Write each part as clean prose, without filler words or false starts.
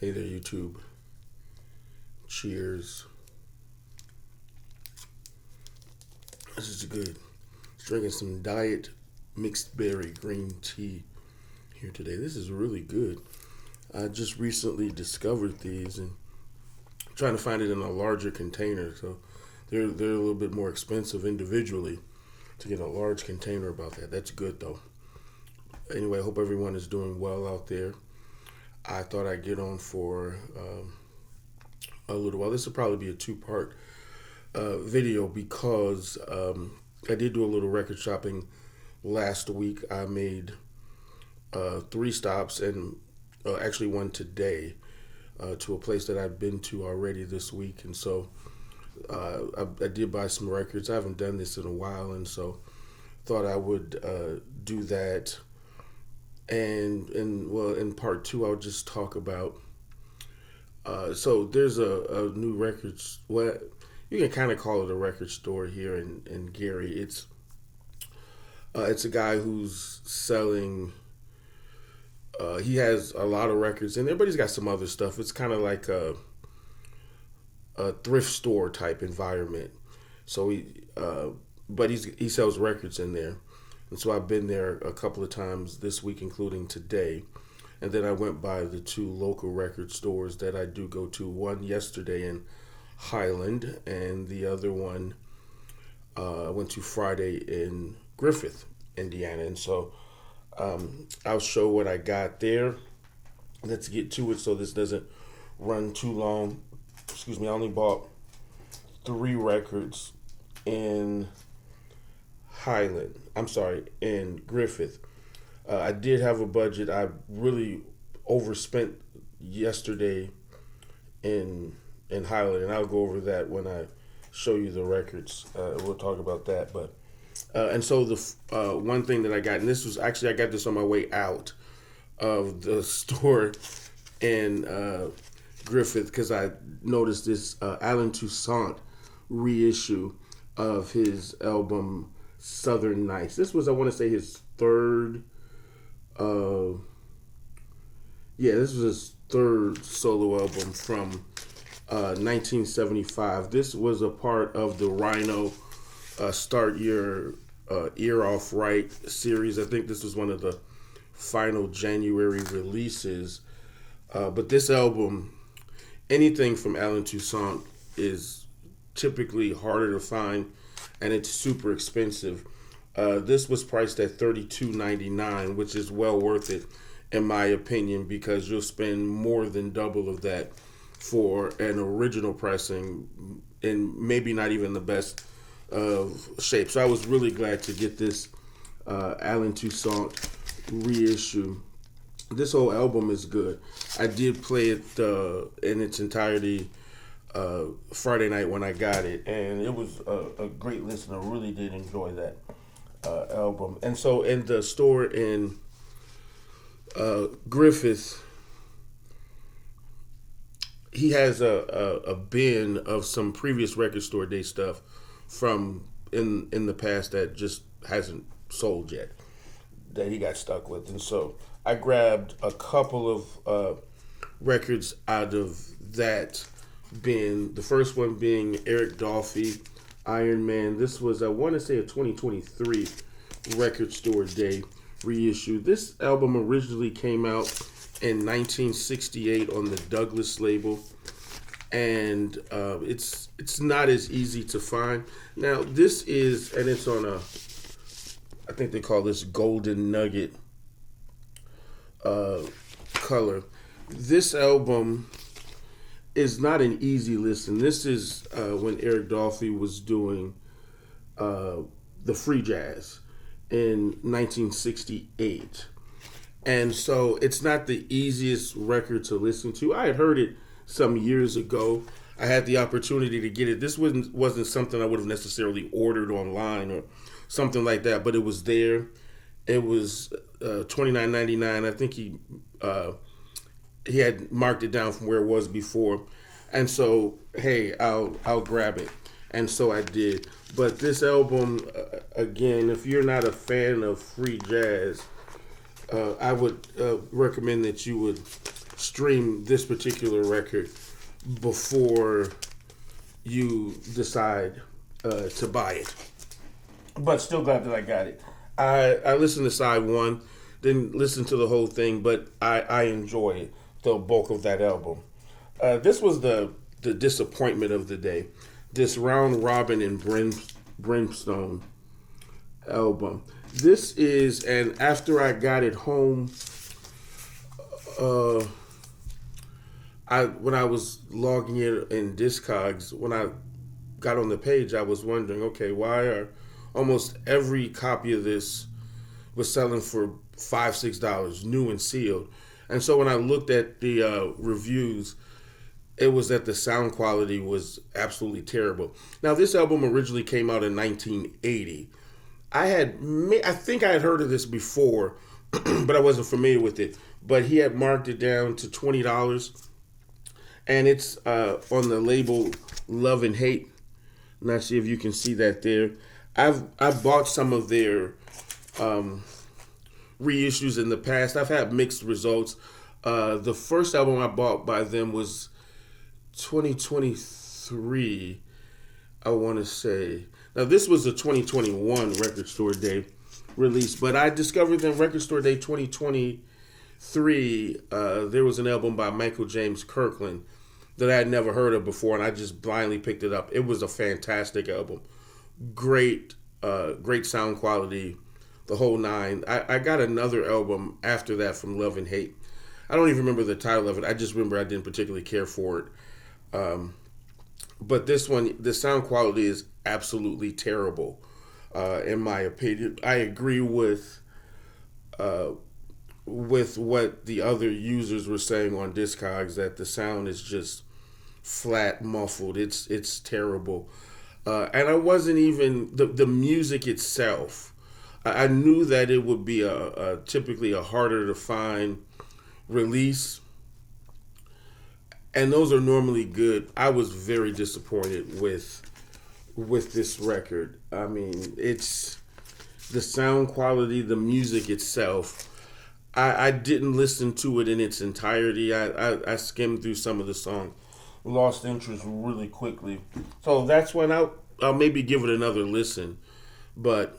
Hey there, YouTube. Cheers. This is good. Drinking some diet mixed berry green tea here today. This is really good. I just recently discovered these and I'm trying to find it in a larger container. So they're a little bit more expensive individually. To get a large container about that. That's good though. Anyway, I hope everyone is doing well out there. I thought I'd get on for a little while. This will probably be a two-part video because I did do a little record shopping last week. I made 3 stops and actually one today to a place that I've been to already this week. And so I did buy some records. I haven't done this in a while, and so thought I would do that. And in part 2, I'll just talk about. So there's a new records. Well, you can kind of call it a record store here in Gary. It's a guy who's selling. He has a lot of records in there, but he's got some other stuff. It's kind of like a thrift store type environment. So he sells records in there. And so I've been there a couple of times this week, including today. And then I went by the 2 local record stores that I do go to. One yesterday in Highland, and the other one I went to Friday in Griffith, Indiana. And so I'll show what I got there. Let's get to it so this doesn't run too long. Excuse me, I only bought 3 records in in Griffith. I did have a budget. I really overspent yesterday in Highland, and I'll go over that when I show you the records. We'll talk about that. But and so the one thing that I got, and this was actually I got this on my way out of the store in Griffith because I noticed this Alan Toussaint reissue of his album Southern Nights. This was, I want to say, his third. This was his third solo album from 1975. This was a part of the Rhino Start Your Ear Off Right series. I think this was one of the final January releases. But this album, anything from Alan Toussaint is typically harder to find, and it's super expensive. This was priced at $32.99, which is well worth it, in my opinion, because you'll spend more than double of that for an original pressing, and maybe not even the best of shape. So I was really glad to get this Alan Toussaint reissue. This whole album is good. I did play it in its entirety Friday night when I got it, and it was a great listen. I really did enjoy that album. And so in the store in Griffith, he has a bin of some previous record store day stuff from in the past that just hasn't sold yet, that he got stuck with. And so I grabbed a couple of records out of that bin. The first one being Eric Dolphy, Iron Man. This was, I want to say, a 2023 record store day reissue. This album originally came out in 1968 on the Douglas label, and it's not as easy to find. Now this is, and it's on I think they call this Golden Nugget color. This album is not an easy listen. This is when Eric Dolphy was doing the free jazz in 1968. And so it's not the easiest record to listen to. I had heard it some years ago. I had the opportunity to get it. This wasn't something I would have necessarily ordered online or something like that, but it was there. It was $29.99. I think he had marked it down from where it was before, and so hey, I'll grab it, and so I did. But this album, again, if you're not a fan of free jazz, I would recommend that you would stream this particular record before you decide to buy it. But still glad that I got it. I listened to side one, didn't listen to the whole thing, but I enjoy the bulk of that album. This was the disappointment of the day. This Round Robin and Brimstone album. This is, and after I got it home, when I was logging it in Discogs, when I got on the page, I was wondering, okay, why are almost every copy of this was selling for $5-6, new and sealed? And so when I looked at the reviews, it was that the sound quality was absolutely terrible. Now, this album originally came out in 1980. I think I had heard of this before, but I wasn't familiar with it. But he had marked it down to $20, and it's on the label Love and Hate. Not sure if you can see that there. I've bought some of their reissues in the past. I've had mixed results. The first album I bought by them was 2023, I want to say. Now, this was a 2021 Record Store Day release, but I discovered them Record Store Day 2023. There was an album by Michael James Kirkland that I had never heard of before, and I just blindly picked it up. It was a fantastic album. Great sound quality, the whole nine. I got another album after that from Love and Hate. I don't even remember the title of it. I just remember I didn't particularly care for it. But this one, the sound quality is absolutely terrible, in my opinion. I agree with what the other users were saying on Discogs, that the sound is just flat, muffled. It's terrible. And I wasn't even the music itself. I knew that it would be a typically a harder to find release, and those are normally good. I was very disappointed with this record. I mean, it's the sound quality, the music itself. I didn't listen to it in its entirety. I skimmed through some of the songs, lost interest really quickly. So that's when I'll maybe give it another listen. But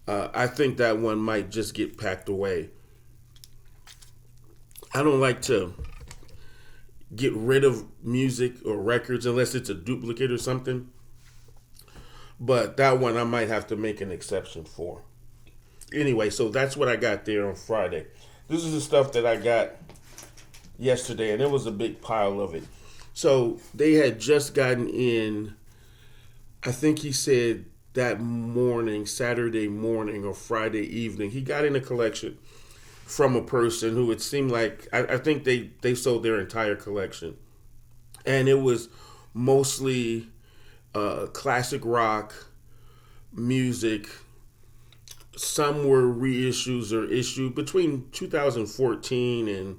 I think that one might just get packed away. I don't like to get rid of music or records unless it's a duplicate or something. But that one I might have to make an exception for. Anyway, so that's what I got there on Friday. This is the stuff that I got yesterday, and there was a big pile of it. So they had just gotten in, I think he said that morning, Saturday morning or Friday evening, he got in a collection from a person who it seemed like, I think they sold their entire collection. And it was mostly classic rock music. Some were reissues or issued between 2014 and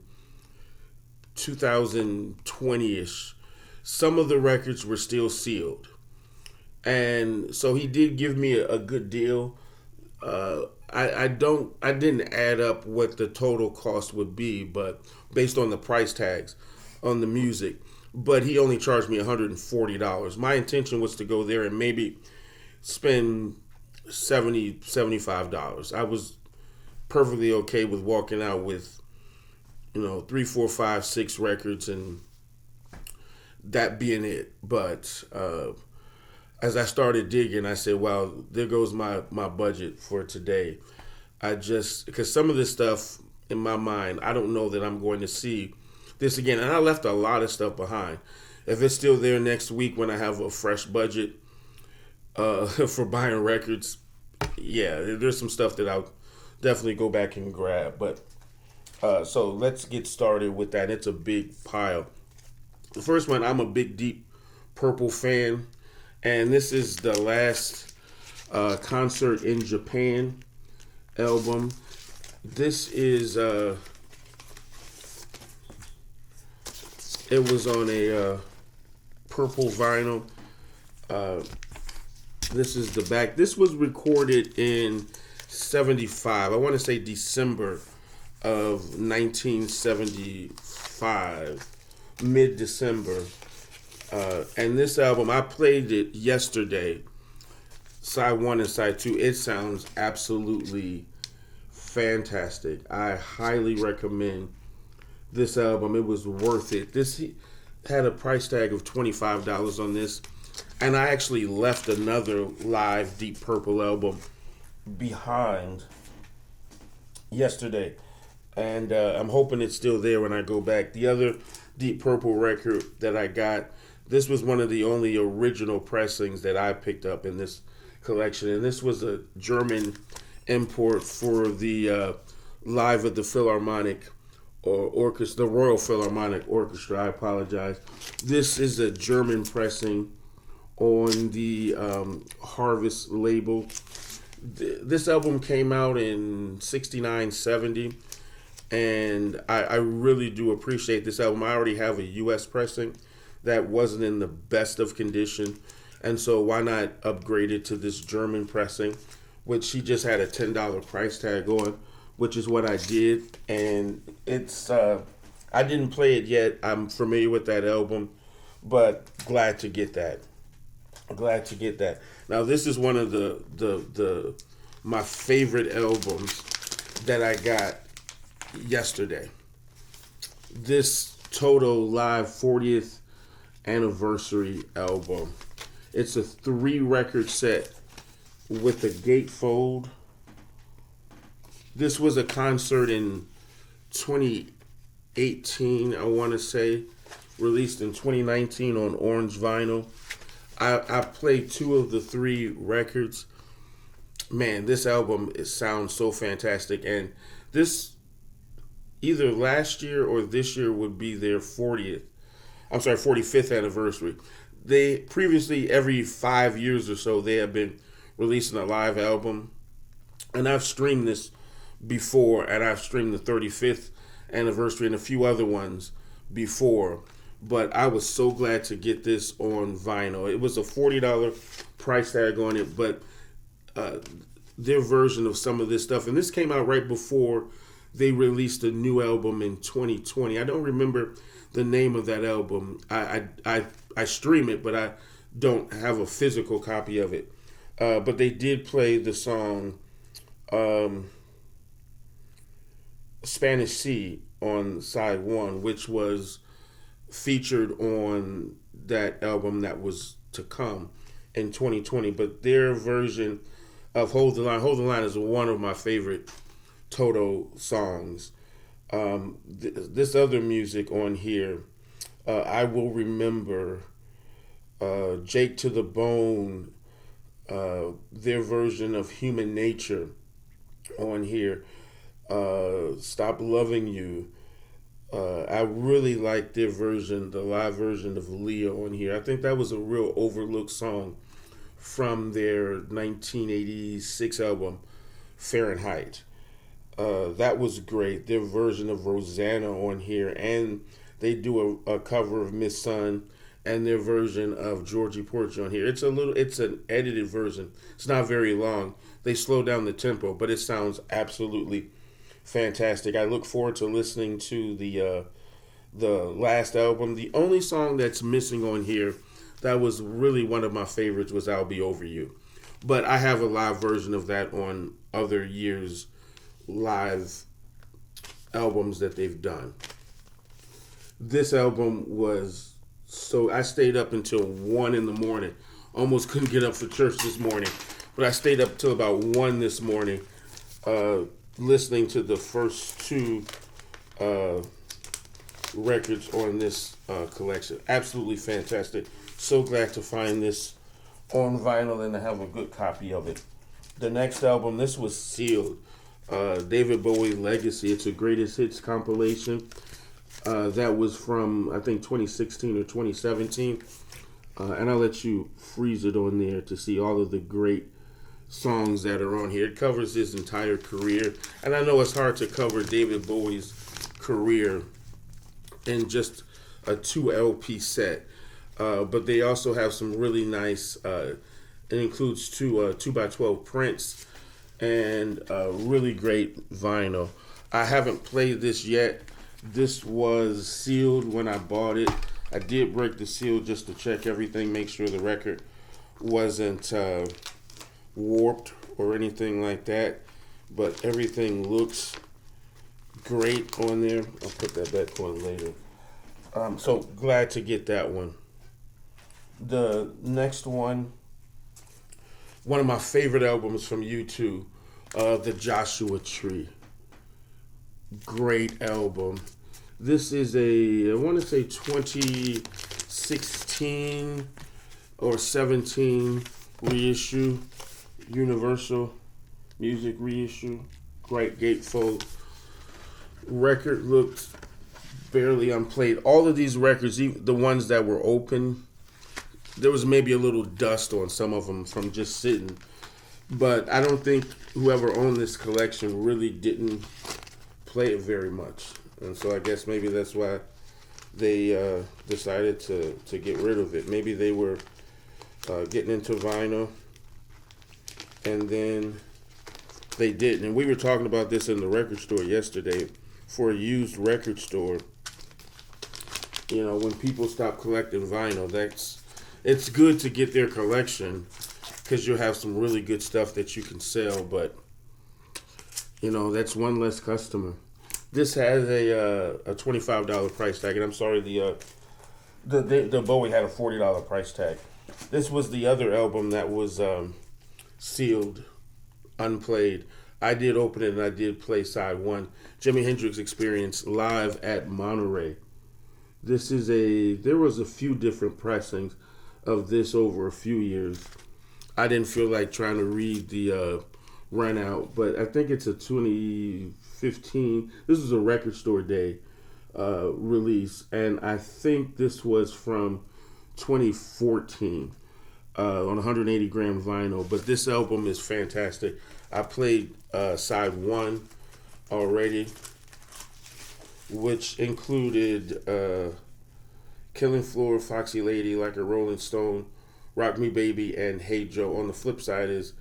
2020-ish. Some of the records were still sealed. And so he did give me a good deal. I didn't add up what the total cost would be, but based on the price tags on the music. But he only charged me $140. My intention was to go there and maybe spend $75. I was perfectly okay with walking out with, 3, 4, 5, 6 records and that being it. But as I started digging, I said, wow, there goes my budget for today. Because some of this stuff in my mind, I don't know that I'm going to see this again. And I left a lot of stuff behind. If it's still there next week when I have a fresh budget for buying records, yeah, there's some stuff that I'll definitely go back and grab. But so let's get started with that. It's a big pile. The first one, I'm a big Deep Purple fan. And this is the last Concert in Japan album. This is, it was on a purple vinyl. This is the back. This was recorded in 75. I want to say December of 1975, mid-December. And this album, I played it yesterday, side one and side two. It sounds absolutely fantastic. I highly recommend this album. It was worth it. This had a price tag of $25 on this, and I actually left another live Deep Purple album behind yesterday, and I'm hoping it's still there when I go back. The other Deep Purple record that I got, this was one of the only original pressings that I picked up in this collection, and this was a German import for the Live at the Philharmonic or Orchestra, the Royal Philharmonic Orchestra. I apologize. This is a German pressing on the Harvest label. This album came out in 69, 70, and I really do appreciate this album. I already have a U.S. pressing that wasn't in the best of condition, and so why not upgrade it to this German pressing, which she just had a $10 price tag on, which is what I did. And it's I didn't play it yet. I'm familiar with that album, but glad to get that. Now this is one of the my favorite albums that I got yesterday. This Toto Live 40th anniversary album. It's a 3-record set with a gatefold. This was a concert in 2018, I want to say, released in 2019 on orange vinyl. I played 2 of the 3 records. Man, this album, it sounds so fantastic. And this, either last year or this year, would be their 45th anniversary. They previously, every 5 years or so, they have been releasing a live album. And I've streamed this before, and I've streamed the 35th anniversary and a few other ones before. But I was so glad to get this on vinyl. It was a $40 price tag on it, but their version of some of this stuff, and this came out right before they released a new album in 2020. I don't remember the name of that album. I stream it, but I don't have a physical copy of it. But they did play the song Spanish Sea on side 1, which was featured on that album that was to come in 2020. But their version of Hold the Line is one of my favorite Toto songs. This other music on here, I Will Remember, Jake to the Bone, their version of Human Nature on here, Stop Loving You. I really like their version, the live version of Leah on here. I think that was a real overlooked song from their 1986 album, Fahrenheit. That was great. Their version of Rosanna on here, and they do a cover of Miss Sun, and their version of Georgie Porgy on here. It's an edited version. It's not very long. They slow down the tempo, but it sounds absolutely fantastic. I look forward to listening to the last album. The only song that's missing on here that was really one of my favorites was I'll Be Over You. But I have a live version of that on other years' live albums that they've done. This album was so, I stayed up until 1 in the morning. Almost couldn't get up for church this morning, but I stayed up till about 1 this morning listening to the first 2 records on this collection. Absolutely fantastic. So glad to find this on vinyl and to have a good copy of it. The next album, this was Sealed, David Bowie Legacy. It's a greatest hits compilation. That was from, I think, 2016 or 2017. And I'll let you freeze it on there to see all of the great songs that are on here. It covers his entire career. And I know it's hard to cover David Bowie's career in just a 2 LP set. But they also have some really nice, it includes 2 2x12 prints and really great vinyl. I haven't played this yet. This was sealed when I bought it. I did break the seal just to check everything, make sure the record wasn't warped or anything like that. But everything looks great on there. I'll put that back on later. So glad to get that one. The next one of my favorite albums from U2, The Joshua Tree. Great album. This is I want to say 2016 or 17 reissue, Universal Music reissue. Great gatefold. Record looked barely unplayed. All of these records, even the ones that were open, there was maybe a little dust on some of them from just sitting. But I don't think whoever owned this collection really didn't play it very much. And so I guess maybe that's why they decided to get rid of it. Maybe they were getting into vinyl, and then they didn't. And we were talking about this in the record store yesterday. For a used record store, when people stop collecting vinyl, it's good to get their collection because you'll have some really good stuff that you can sell. But that's one less customer. This has a $25 price tag, and I'm sorry, the Bowie had a $40 price tag. This was the other album that was sealed, unplayed. I did open it and I did play side one. Jimi Hendrix Experience live at Monterey. There was a few different pressings of this over a few years. I didn't feel like trying to read the run out, but I think it's a 2015. This was a Record Store Day release, and I think this was from 2014 on 180 gram vinyl. But this album is fantastic. I played side one already, which included Killing Floor, Foxy Lady, Like a Rolling Stone, Rock Me Baby, and Hey Joe. On the flip side is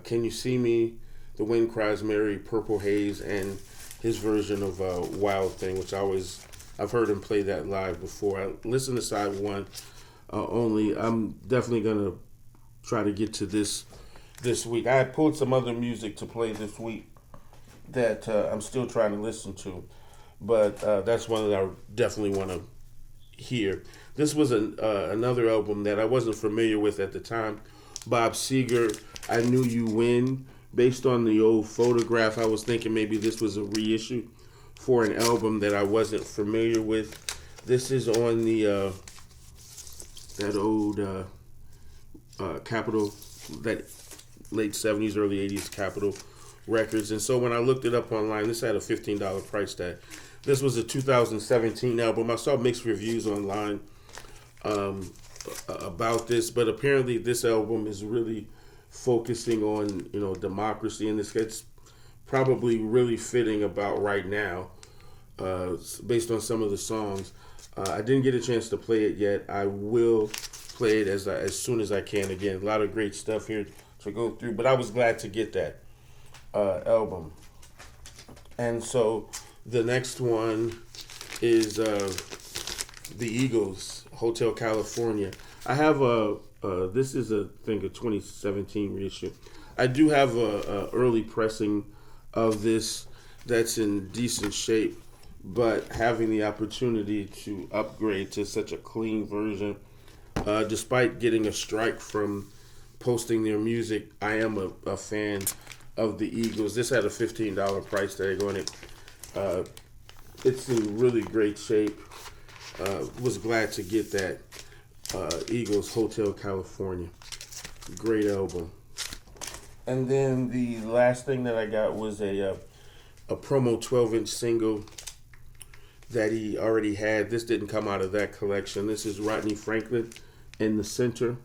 Can You See Me, The Wind Cries Mary, Purple Haze, and his version of Wild Thing, which I've heard him play that live before. I listened to side one only. I'm definitely going to try to get to this week. I had pulled some other music to play this week that I'm still trying to listen to, but that's one that I definitely want to hear. This was another album that I wasn't familiar with at the time. Bob Seger, I Knew You When. Based on the old photograph, I was thinking maybe this was a reissue for an album that I wasn't familiar with. This is on the that old Capitol, that late 70s, early 80s Capitol Records. And so when I looked it up online, this had a $15 price tag. This was a 2017 album. I saw mixed reviews online about this, but apparently this album is really focusing on democracy, and this gets probably really fitting about right now based on some of the songs. I didn't get a chance to play it yet. I will play it as soon as I can. Again, a lot of great stuff here to go through, but I was glad to get that album. And so the next one is the Eagles, Hotel California. I have this is a 2017 reissue. I do have a early pressing of this that's in decent shape, but having the opportunity to upgrade to such a clean version, despite getting a strike from posting their music, I am a fan of the Eagles. This had a $15 price tag on it. It's in really great shape. Was glad to get that. Eagles, Hotel California. Great album. And then the last thing that I got was a promo 12-inch single that he already had. This didn't come out of that collection. This is Rodney Franklin, In the Center.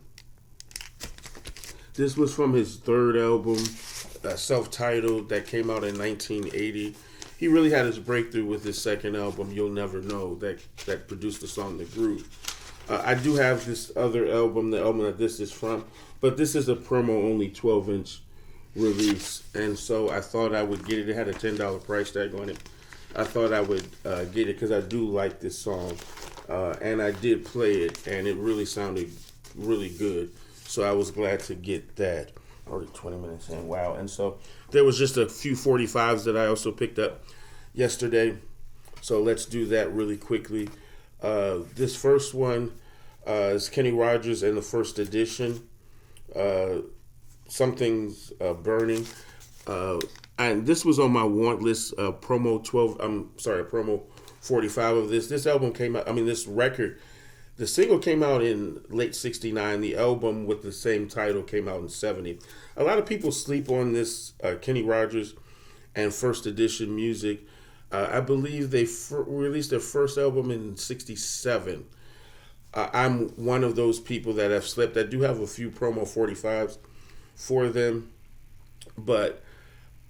This was from his third album, self-titled, that came out in 1980. He really had his breakthrough with his second album, You'll Never Know, that produced the song The Groove. I do have this other album, the album that this is from, but this is a promo-only 12-inch release, and so I thought I would get it. It had a $10 price tag on it. I thought I would get it because I do like this song, and I did play it, and it really sounded really good. So I was glad to get that. Already 20 minutes in, wow! And so there was just a few 45s that I also picked up yesterday. So let's do that really quickly. This first one is Kenny Rogers and the first edition. Something's burning. And this was on my want list. Promo 45 of this. This album came out. I mean, this record. The single came out in late '69. The album with the same title came out in '70. A lot of people sleep on this Kenny Rogers and first edition music. I believe they released their first album in '67. I'm one of those people that have slept. I do have a few promo 45s for them, but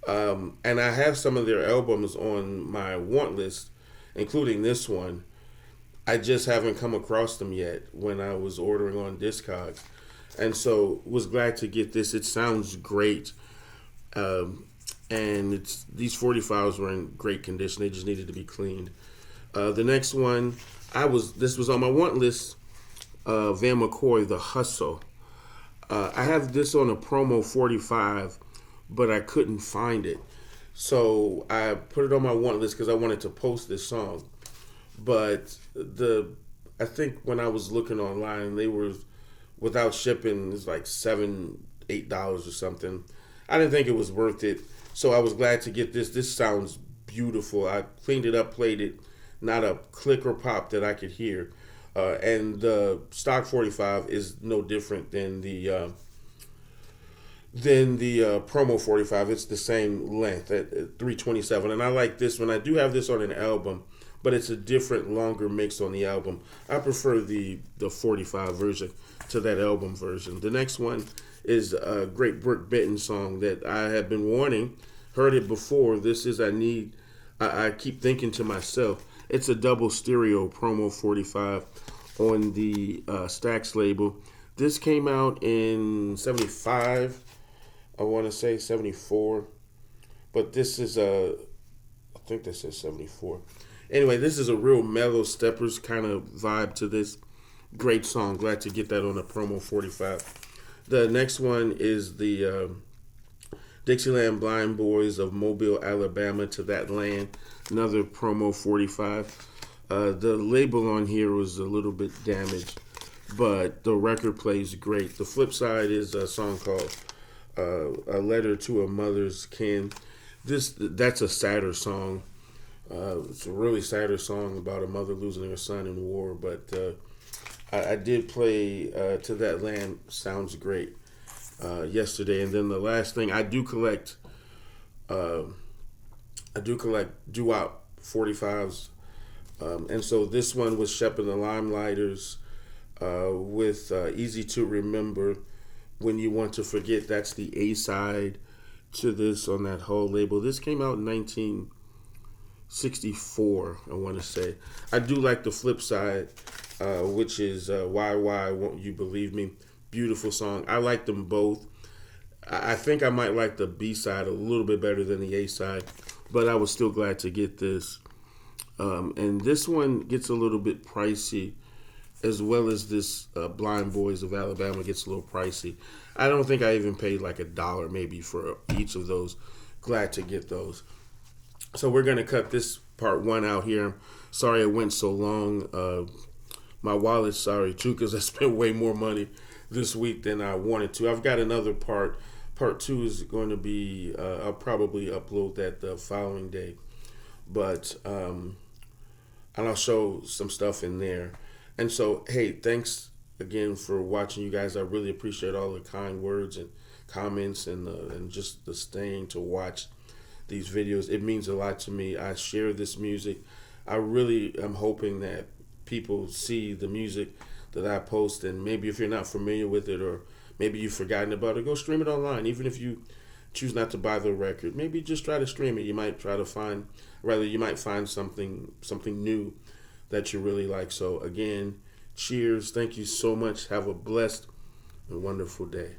and I have some of their albums on my want list, including this one. I just haven't come across them yet when I was ordering on Discogs, and so was glad to get this. It sounds great, and these 45s were in great condition. They just needed to be cleaned. The next one, this was on my want list. Van McCoy, The Hustle. I have this on a promo 45, but I couldn't find it, so I put it on my want list because I wanted to post this song. But I think when I was looking online, they were without shipping. It's like $7-8 or something. I didn't think it was worth it, so I was glad to get this. This sounds beautiful. I cleaned it up, played it, not a click or pop that I could hear. And the stock 45 is no different than the promo 45. It's the same length at 327, and I like this one. I do have this on an album, but it's a different, longer mix on the album. I prefer the 45 version to that album version. The next one is a great Brooke Benton song that I have been wanting. Heard it before. This is I keep thinking to myself, it's a double stereo promo 45 on the Stax label. This came out in 75, I want to say 74, but this is I think this is 74. Anyway, this is a real mellow Steppers kind of vibe to this. Great song. Glad to get that on a promo 45. The next one is the Dixieland Blind Boys of Mobile, Alabama, To That Land. Another promo 45. The label on here was a little bit damaged, but the record plays great. The flip side is a song called A Letter to a Mother's Kin. That's a sadder song. It's a really sadder song about a mother losing her son in war, but I did play To That Land. Sounds great yesterday. And then the last thing, I do collect doo-wop 45s, and so this one was Shep and the Limelighters with Easy to Remember, When You Want to Forget. That's the A-side to this on that whole label. This came out in 1964, I want to say. I do like the flip side, which is Why Won't You Believe Me? Beautiful song. I like them both. I think I might like the B-side a little bit better than the A-side, but I was still glad to get this. And this one gets a little bit pricey, as well as this Blind Boys of Alabama gets a little pricey. I don't think I even paid like $1 maybe for each of those. Glad to get those. So we're going to cut this part one out here. Sorry it went so long. My wallet's sorry too, because I spent way more money this week than I wanted to. I've got another part. Part two is going to be, I'll probably upload that the following day. But, and I'll show some stuff in there. And so, hey, thanks again for watching, you guys. I really appreciate all the kind words and comments and just the staying to watch these videos. It means a lot to me. I share this music. I really am hoping that people see the music that I post, and maybe if you're not familiar with it, or maybe you've forgotten about it, go stream it online. Even if you choose not to buy the record, maybe just try to stream it. You might find something new that you really like. So again, cheers. Thank you so much. Have a blessed and wonderful day.